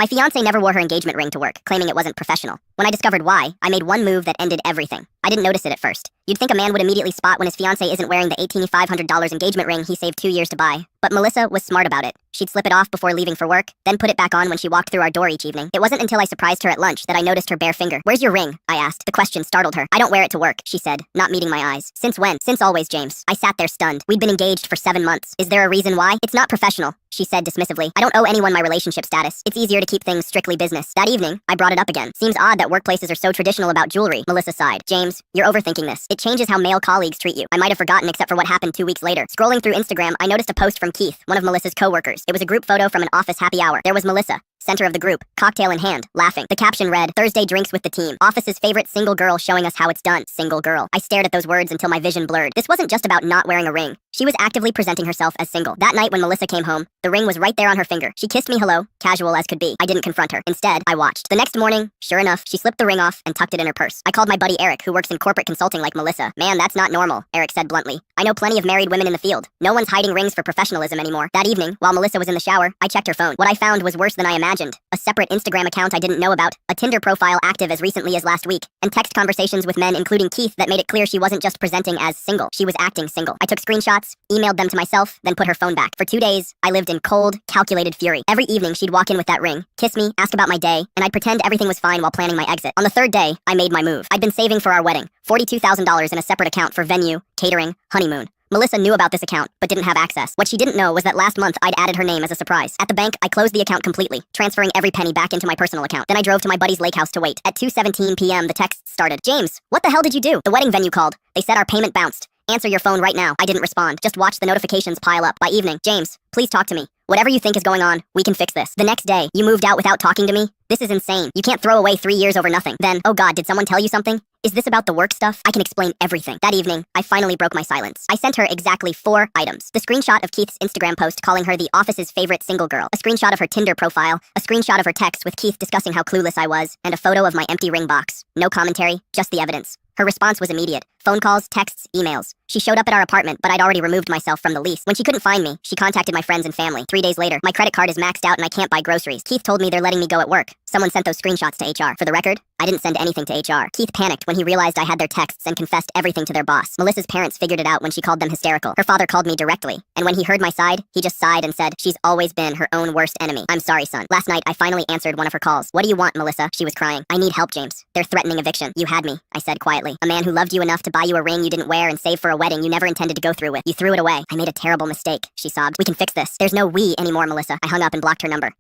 My fiancé never wore her engagement ring to work, claiming it wasn't professional. When I discovered why, I made one move that ended everything. I didn't notice it at first. You'd think a man would immediately spot when his fiancé isn't wearing the $1,800 engagement ring he saved 2 years to buy. But Melissa was smart about it. She'd slip it off before leaving for work, then put it back on when she walked through our door each evening. It wasn't until I surprised her at lunch that I noticed her bare finger. "Where's your ring?" I asked. The question startled her. "I don't wear it to work," she said, not meeting my eyes. "Since when?" "Since always, James." I sat there stunned. We'd been engaged for 7 months. "Is there a reason why?" "It's not professional," she said dismissively. "I don't owe anyone my relationship status. It's easier to keep things strictly business." That evening, I brought it up again. "Seems odd that workplaces are so traditional about jewelry," Melissa sighed. "James, you're overthinking this. It changes how male colleagues treat you." I might have forgotten except for what happened 2 weeks later. Scrolling through Instagram, I noticed a post from Keith, one of Melissa's coworkers. It was a group photo from an office happy hour. There was Melissa, center of the group, cocktail in hand, laughing. The caption read, "Thursday drinks with the team. Office's favorite single girl showing us how it's done." Single girl. I stared at those words until my vision blurred. This wasn't just about not wearing a ring. She was actively presenting herself as single. That night when Melissa came home, the ring was right there on her finger. She kissed me hello, casual as could be. I didn't confront her. Instead, I watched. The next morning, sure enough, she slipped the ring off and tucked it in her purse. I called my buddy Eric, who works in corporate consulting like Melissa. "Man, that's not normal," Eric said bluntly. "I know plenty of married women in the field. No one's hiding rings for professionalism anymore." That evening, while Melissa was in the shower, I checked her phone. What I found was worse than I imagined. A separate Instagram account I didn't know about, a Tinder profile active as recently as last week, and text conversations with men including Keith that made it clear she wasn't just presenting as single. She was acting single. I took screenshots, emailed them to myself, then put her phone back. For 2 days, I lived in cold, calculated fury. Every evening, she'd walk in with that ring, kiss me, ask about my day, and I'd pretend everything was fine while planning my exit. On the 3rd day, I made my move. I'd been saving for our wedding, $42,000 in a separate account for venue, catering, honeymoon. Melissa knew about this account, but didn't have access. What she didn't know was that last month I'd added her name as a surprise. At the bank, I closed the account completely, transferring every penny back into my personal account. Then I drove to my buddy's lake house to wait. At 2:17 p.m., the texts started. "James, what the hell did you do?" "The wedding venue called. They said our payment bounced. Answer your phone right now." I didn't respond, just watched the notifications pile up. By evening, "James, please talk to me. Whatever you think is going on, we can fix this." The next day, "You moved out without talking to me? This is insane. You can't throw away 3 years over nothing." Then, "Oh God, did someone tell you something? Is this about the work stuff? I can explain everything." That evening, I finally broke my silence. I sent her exactly 4 items. The screenshot of Keith's Instagram post calling her the office's favorite single girl, a screenshot of her Tinder profile, a screenshot of her text with Keith discussing how clueless I was, and a photo of my empty ring box. No commentary, just the evidence. Her response was immediate. Phone calls, texts, emails. She showed up at our apartment, but I'd already removed myself from the lease. When she couldn't find me, she contacted my friends and family. 3 days later, my credit card is maxed out and I can't buy groceries. Keith told me they're letting me go at work. Someone sent those screenshots to HR. For the record, I didn't send anything to HR. Keith panicked when he realized I had their texts and confessed everything to their boss. Melissa's parents figured it out when she called them hysterical. Her father called me directly, and when he heard my side, he just sighed and said, "She's always been her own worst enemy." "I'm sorry, son." Last night, I finally answered one of her calls. "What do you want, Melissa?" She was crying. "I need help, James. They're threatening eviction." "You had me," I said quietly. "A man who loved you enough to buy you a ring you didn't wear and save for a wedding you never intended to go through with. You threw it away. I made a terrible mistake," she sobbed. "We can fix this." "There's no we anymore, Melissa." I hung up and blocked her number.